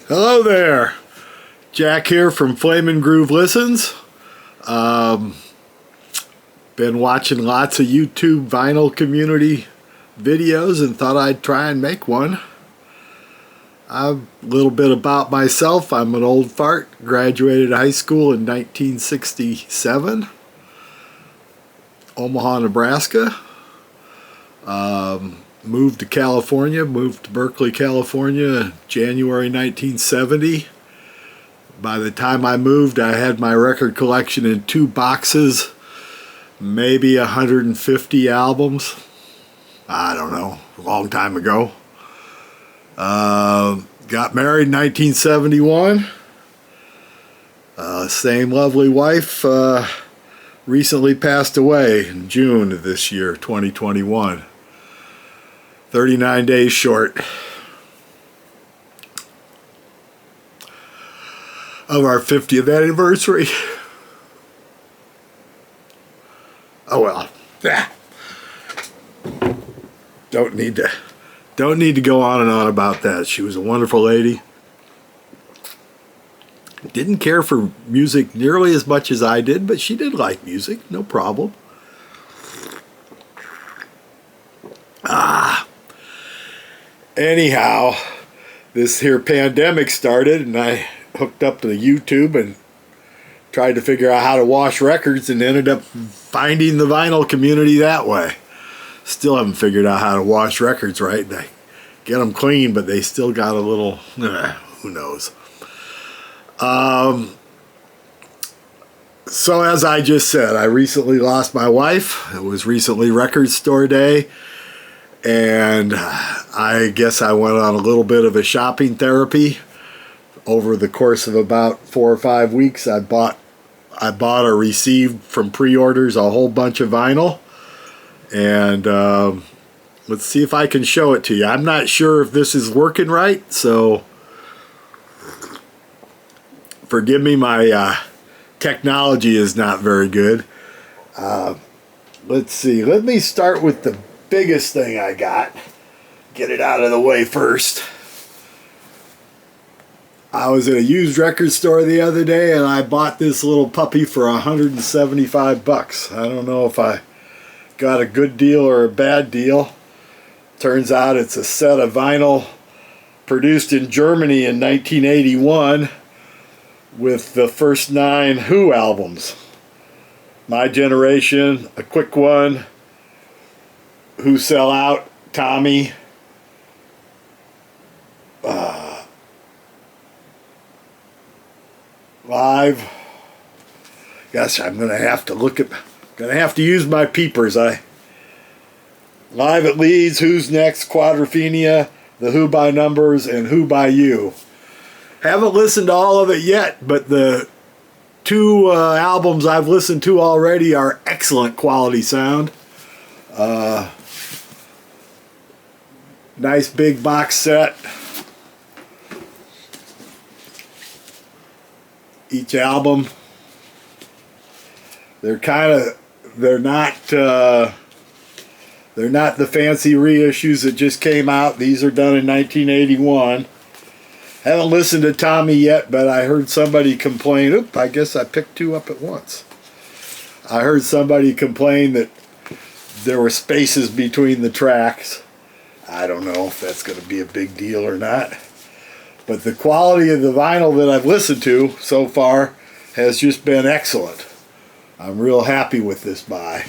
Hello there, Jack here from Flamin' Groove Listens. Been watching lots of YouTube vinyl community videos and thought I'd try and make one. A little bit about myself. I'm an old fart, graduated high school in 1967, Omaha, Nebraska. Moved to California, moved to Berkeley, California, January 1970. By the time I moved, I had my record collection in 2 boxes, maybe 150 albums. I don't know, a long time ago. Got married in 1971. Same lovely wife recently passed away in June of this year, 2021. 39 days short of our 50th anniversary. Oh well. Don't need to go on and on about that. She was a wonderful lady. Didn't care for music nearly as much as I did, but she did like music, no problem. Anyhow, this here pandemic started and I hooked up to YouTube and tried to figure out how to wash records and ended up finding the vinyl community that way. Still haven't figured out how to wash records right. I get them clean, but they still got a little, who knows. So as I just said, I recently lost my wife. It was recently Record Store Day. And I guess I went on a little bit of a shopping therapy. Over the course of about 4 or 5 weeks, I bought or received from pre-orders a whole bunch of vinyl. And let's see if I can show it to you. I'm not sure if this is working right, so forgive me, my technology is not very good. Let's see. Let me start with the biggest thing I got. Get it out of the way first. I was at a used record store the other day and I bought this little puppy for $175. I don't know if I got a good deal or a bad deal. Turns out it's a set of vinyl produced in Germany in 1981 with the first 9 Who albums. My Generation, A Quick One, Who Sell Out, Tommy, Live. Gosh, I'm gonna have to use my peepers. Live at Leeds, Who's Next, Quadrophenia, The Who by Numbers, and Who by You. Haven't listened to all of it yet, but the 2 albums I've listened to already are excellent quality sound. Nice big box set. Each album, they're not the fancy reissues that just came out. These are done in 1981. Haven't listened to Tommy yet, but I heard somebody complain. Oop, I guess I picked 2 up at once. I heard somebody complain that there were spaces between the tracks. I don't know if that's going to be a big deal or not. But the quality of the vinyl that I've listened to so far has just been excellent. I'm real happy with this buy.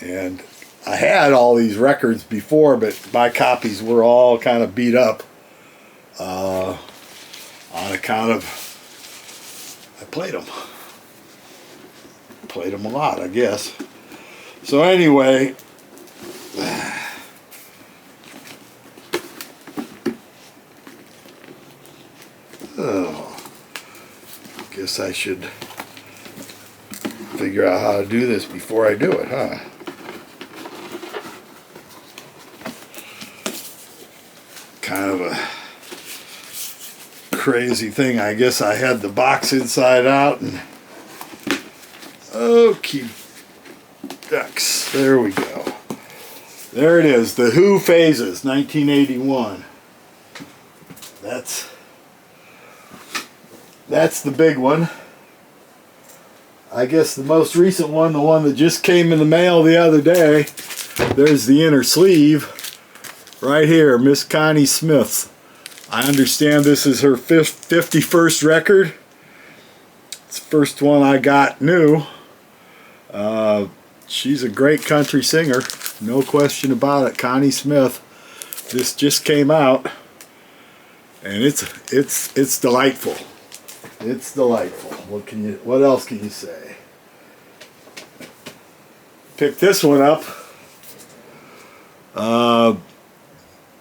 And I had all these records before, but my copies were all kind of beat up on account of I played them. Played them a lot, I guess. So anyway, guess I should figure out how to do this before I do it, huh? Kind of a crazy thing. I guess I had the box inside out and okay, ducks. There we go. There it is. The Who Phases, 1981. That's that's the big one. I guess the most recent one, the one that just came in the mail the other day, there's the inner sleeve right here, Miss Connie Smith. I understand this is her 51st record. It's the first one I got new. She's a great country singer, no question about it. Connie Smith. This just came out, and it's delightful. It's delightful. What else can you say? Picked this one up.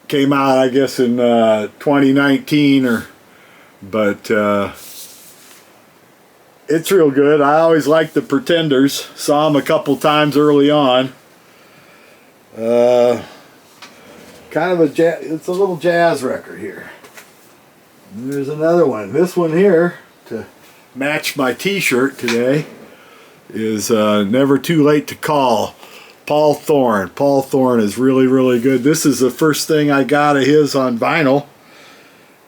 Came out, I guess, in 2019, but it's real good. I always liked the Pretenders. Saw them a couple times early on. Kind of it's a little jazz record here. And there's another one. This one here, to match my t-shirt today, is Never Too Late to Call. Paul Thorne. Paul Thorne is really, really good. This is the first thing I got of his on vinyl.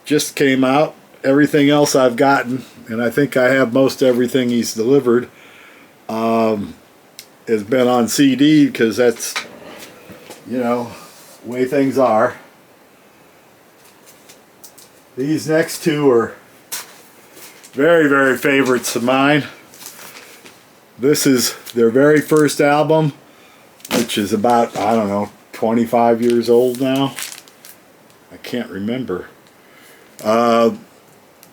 Just came out. Everything else I've gotten, and I think I have most everything he's delivered, has been on CD, because that's, you know, the way things are. These next two are very, very favorites of mine. This is their very first album, which is about, I don't know, 25 years old now. I can't remember.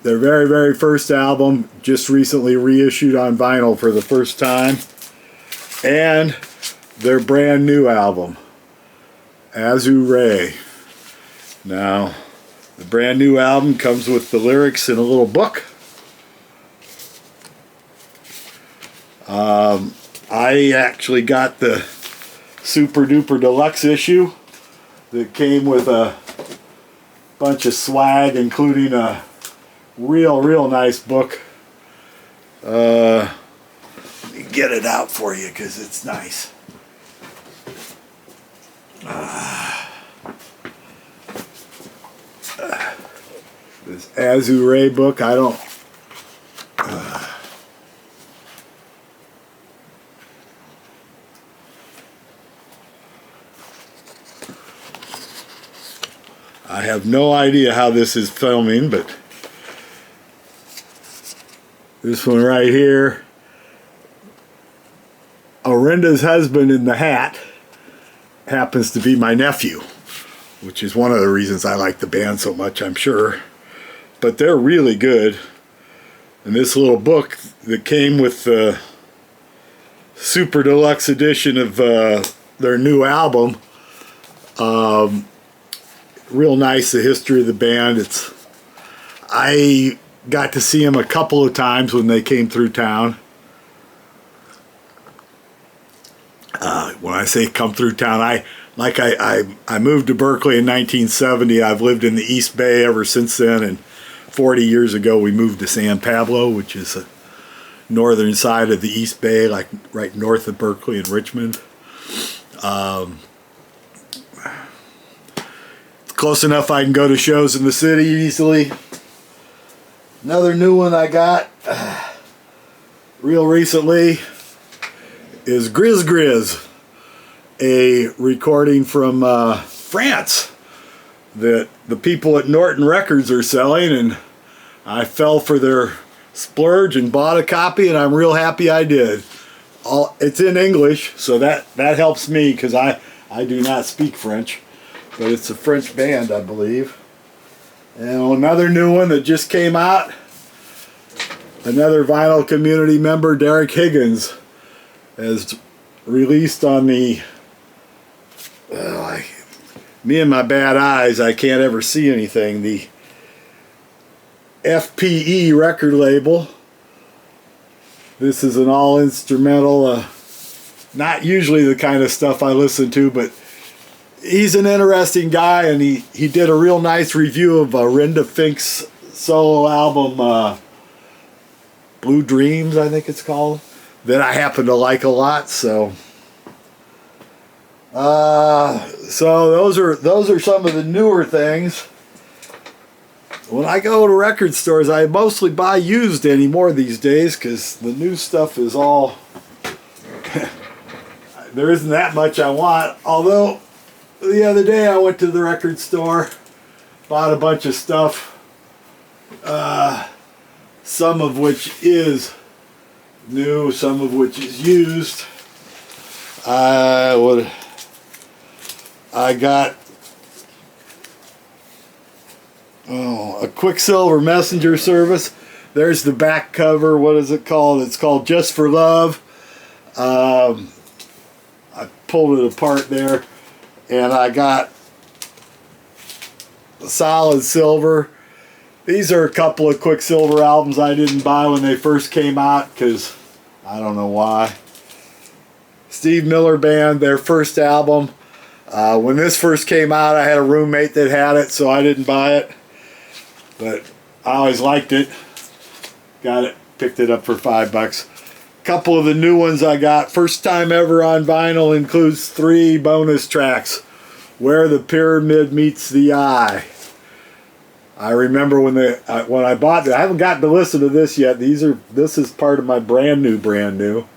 Their very, very first album, just recently reissued on vinyl for the first time. And their brand new album, Azure. Now, the brand new album comes with the lyrics in a little book. I actually got the super duper deluxe issue that came with a bunch of swag, including a real nice book. Let me get it out for you because it's nice. This Azure book, I don't. I have no idea how this is filming, but this one right here, Orinda's husband in the hat happens to be my nephew, which is one of the reasons I like the band so much, I'm sure. But they're really good. And this little book that came with the super deluxe edition of their new album, real nice, the history of the band. I got to see them a couple of times when they came through town. When I say come through town, I moved to Berkeley in 1970. I've lived in the East Bay ever since then, and 40 years ago we moved to San Pablo, which is the northern side of the East Bay, like right north of Berkeley and Richmond. Close enough I can go to shows in the city easily. Another new one I got real recently is Grizz Grizz, a recording from France that the people at Norton Records are selling, and I fell for their splurge and bought a copy, and I'm real happy I did. It's in English, so that helps me, because I do not speak French. But it's a French band, I believe. And another new one that just came out, another vinyl community member, Derek Higgins, has released on the, me and my bad eyes, I can't ever see anything, the FPE record label. This is an all-instrumental, not usually the kind of stuff I listen to, but he's an interesting guy, and he did a real nice review of Rinda Fink's solo album, Blue Dreams, I think it's called, that I happen to like a lot. So those are some of the newer things. when I go to record stores, I mostly buy used anymore these days because the new stuff is all... there isn't that much I want. Although, the other day I went to the record store, bought a bunch of stuff, some of which is new, some of which is used. I got a Quicksilver Messenger Service. There's the back cover. What is it called? It's called Just for Love. I pulled it apart there, and I got Solid Silver. These are a couple of Quicksilver albums I didn't buy when they first came out because I don't know why. Steve Miller Band, their first album. When this first came out, I had a roommate that had it, so I didn't buy it. But I always liked it. Got it, picked it up for $5. Couple of the new ones I got. First time ever on vinyl includes 3 bonus tracks. Where the Pyramid Meets the Eye. I remember when I bought it. I haven't gotten to listen to this yet. This is part of my brand new.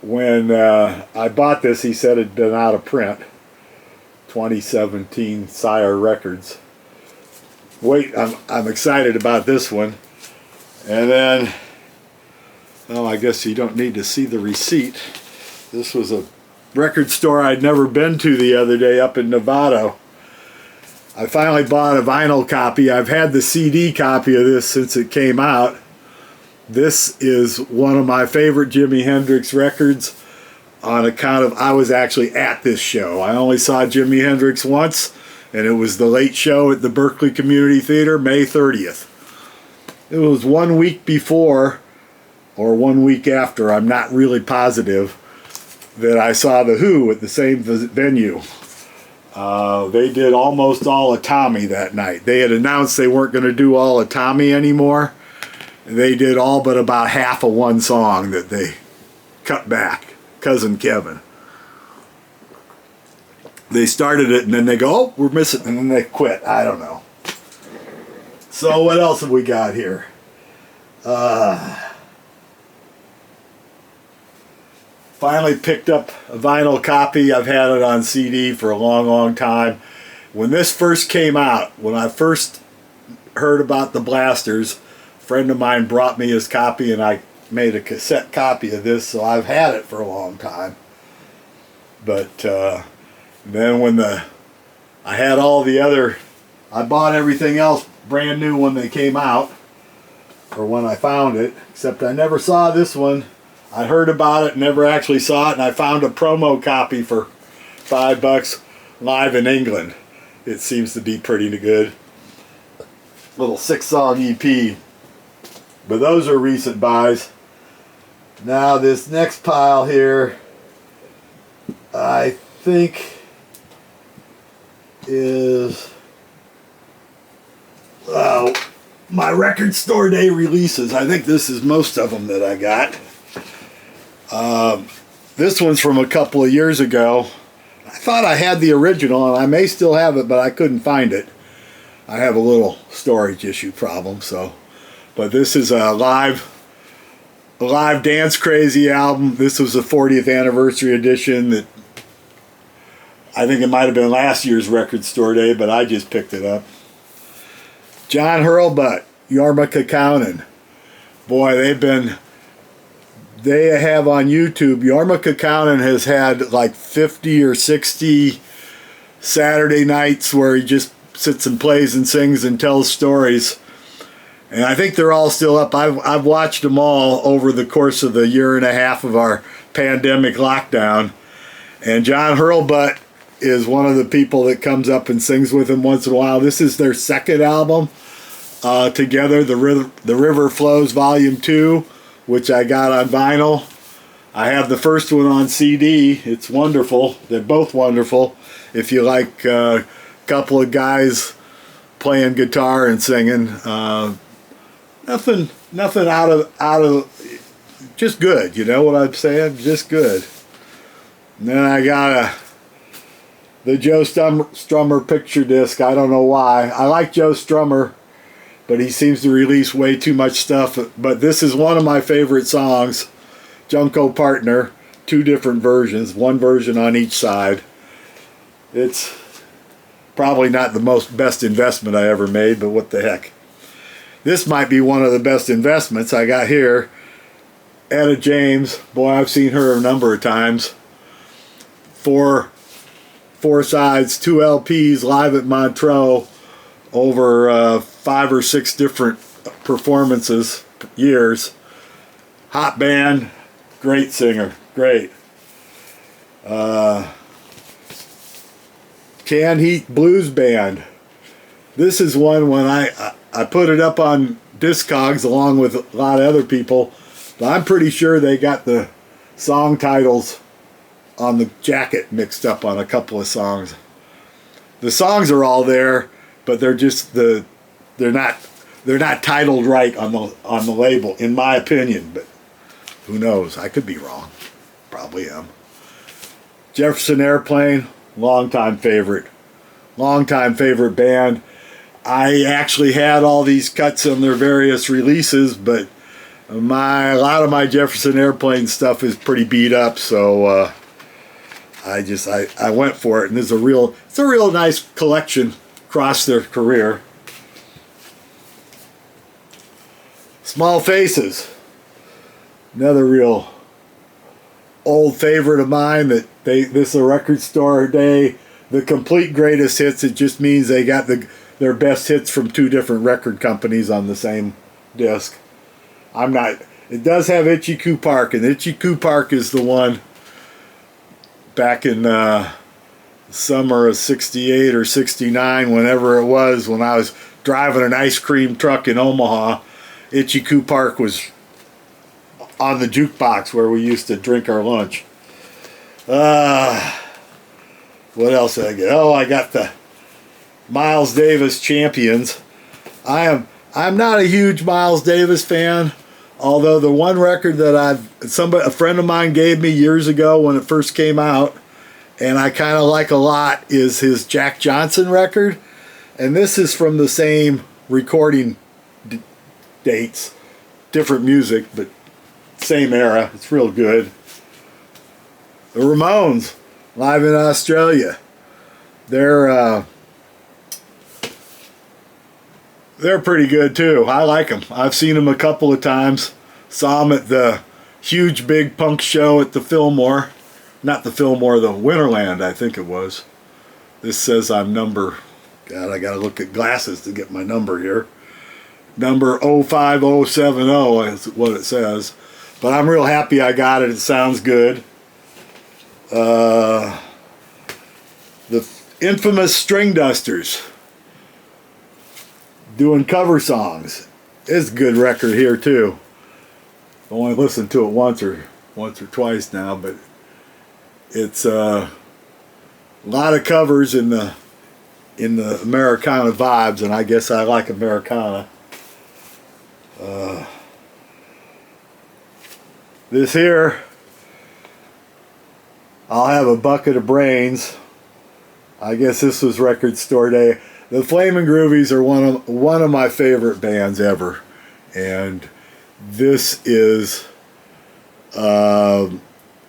When I bought this, he said it'd been out of print. 2017 Sire Records. Wait, I'm excited about this one. And then, oh, I guess you don't need to see the receipt. This was a record store I'd never been to the other day up in Nevada. I finally bought a vinyl copy. I've had the CD copy of this since it came out. This is one of my favorite Jimi Hendrix records on account of I was actually at this show. I only saw Jimi Hendrix once, and it was the late show at the Berkeley Community Theater, May 30th. It was 1 week before or 1 week after, I'm not really positive, that I saw The Who at the same venue. They did almost all of Tommy that night. They had announced they weren't going to do all of Tommy anymore. They did all but about half of one song that they cut back, Cousin Kevin. They started it and then they go, oh, we're missing, and then they quit. I don't know. So what else have we got here? Finally picked up a vinyl copy. I've had it on CD for a long time. When this first came out, when I first heard about the Blasters, a friend of mine brought me his copy and I made a cassette copy of this, so I've had it for a long time. But then when I had all the other, I bought everything else brand new when they came out, or when I found it, except I never saw this one. I heard about it, never actually saw it, and I found a promo copy for $5 live in England. It seems to be pretty good. Little 6-song EP. But those are recent buys. Now this next pile here, I think is my record store day releases. I think this is most of them that I got. This one's from a couple of years ago. I thought I had the original, and I may still have it, but I couldn't find it. I have a little storage issue problem, so. But this is a live Dance Crazy album. This was the 40th anniversary edition that I think it might have been last year's record store day, but I just picked it up. John Hurlbut, Yorma Kekaunen. Boy, they have on YouTube, Yorma Kekaunen has had like 50 or 60 Saturday nights where he just sits and plays and sings and tells stories. And I think they're all still up. I've watched them all over the course of the year and a half of our pandemic lockdown. And John Hurlbut is one of the people that comes up and sings with him once in a while. This is their second album together, The River Flows Volume 2, which I got on vinyl. I have the first one on CD. It's wonderful. They're both wonderful. If you like a couple of guys playing guitar and singing, nothing out of just good. You know what I'm saying? Just good. And then I got the Joe Strummer picture disc. I don't know why. I like Joe Strummer. but he seems to release way too much stuff. But this is one of my favorite songs, Junko Partner, 2 different versions, 1 version on each side. It's probably not the best investment I ever made, but what the heck. This might be one of the best investments I got here. Etta James, boy, I've seen her a number of times. 4 sides, 2 LPs live at Montreux over 5 or 6 different performances, years. Hot band, great singer, great. Can Heat Blues Band. This is one when I put it up on Discogs along with a lot of other people, but I'm pretty sure they got the song titles on the jacket mixed up on a couple of songs. The songs are all there, but they're just they're not titled right on the label, in my opinion, but who knows? I could be wrong. Probably am. Jefferson Airplane, longtime favorite band. I actually had all these cuts on their various releases, but a lot of my Jefferson Airplane stuff is pretty beat up, so I went for it, and it's a real nice collection across their career. Small Faces, another real old favorite of mine. This is a record store day. The complete greatest hits. It just means they got their best hits from 2 different record companies on the same disc. It does have Itchy Coo Park, and Itchy Coo Park is the one back in summer of 68 or 69, whenever it was, when I was driving an ice cream truck in Omaha. Itchy Coo Park was on the jukebox where we used to drink our lunch. What else did I get? Oh, I got the Miles Davis Champions. I'm not a huge Miles Davis fan, although the one record that a friend of mine gave me years ago when it first came out, and I kind of like a lot, is his Jack Johnson record, and this is from the same recording dates, different music, but same era. It's real good. The Ramones, live in Australia. They're pretty good too. I like them. I've seen them a couple of times. Saw them at the huge big punk show at the Fillmore. Not the Fillmore, the Winterland, I think it was. This says I'm number... God, I gotta look at glasses to get my number here. Number 05070 is what it says. But I'm real happy I got it. It sounds good. The infamous String Dusters, doing cover songs. It's a good record here too. I only listened to it once or twice now, but it's a lot of covers in the Americana vibes, and I guess I like Americana. This here, I'll Have a Bucket of Brains. I guess this was record store day. The Flamin' Groovies are one of my favorite bands ever, and this is a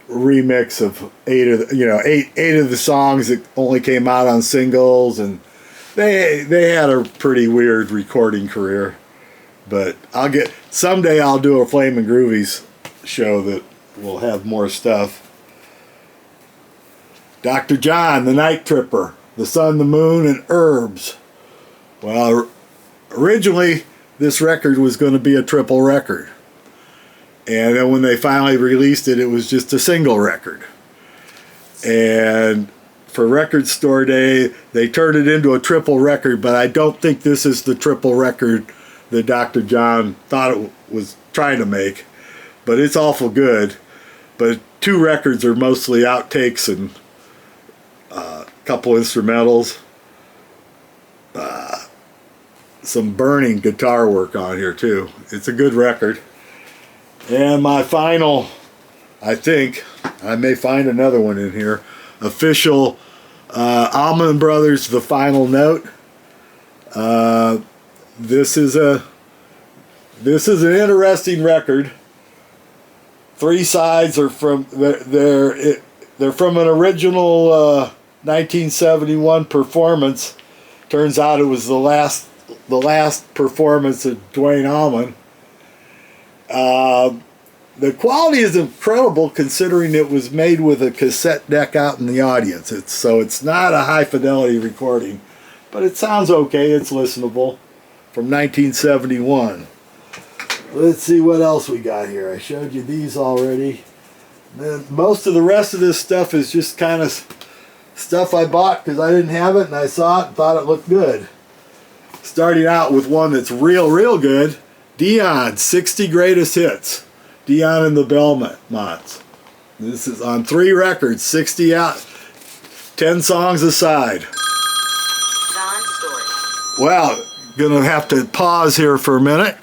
remix of eight of the songs that only came out on singles, and they had a pretty weird recording career. But someday I'll do a Flamin' Groovies show that will have more stuff. Dr. John, The Night Tripper, The Sun, the Moon, and Herbs. Well, originally this record was going to be a triple record. And then when they finally released it, it was just a single record. And for Record Store Day, they turned it into a triple record, but I don't think this is the triple record that Dr. John thought it was trying to make. But it's awful good. But 2 records are mostly outtakes and a couple instrumentals. Some burning guitar work on here too. It's a good record. And my final, I think, I may find another one in here, official Allman Brothers, The Final Note. this is an interesting record. 3 sides are from they're from an original 1971 performance. Turns out it was the last performance of Duane Allman. The quality is incredible considering it was made with a cassette deck out in the audience. It's not a high fidelity recording, but it sounds okay. It's listenable. From 1971. Let's see what else we got here. I showed you these already. Then most of the rest of this stuff is just kind of stuff I bought because I didn't have it and I saw it and thought it looked good. Starting out with one that's real good. Dion, 60 Greatest Hits. Dion and the Belmonts. This is on 3 records, 60 out, 10 songs aside. Well, gonna have to pause here for a minute.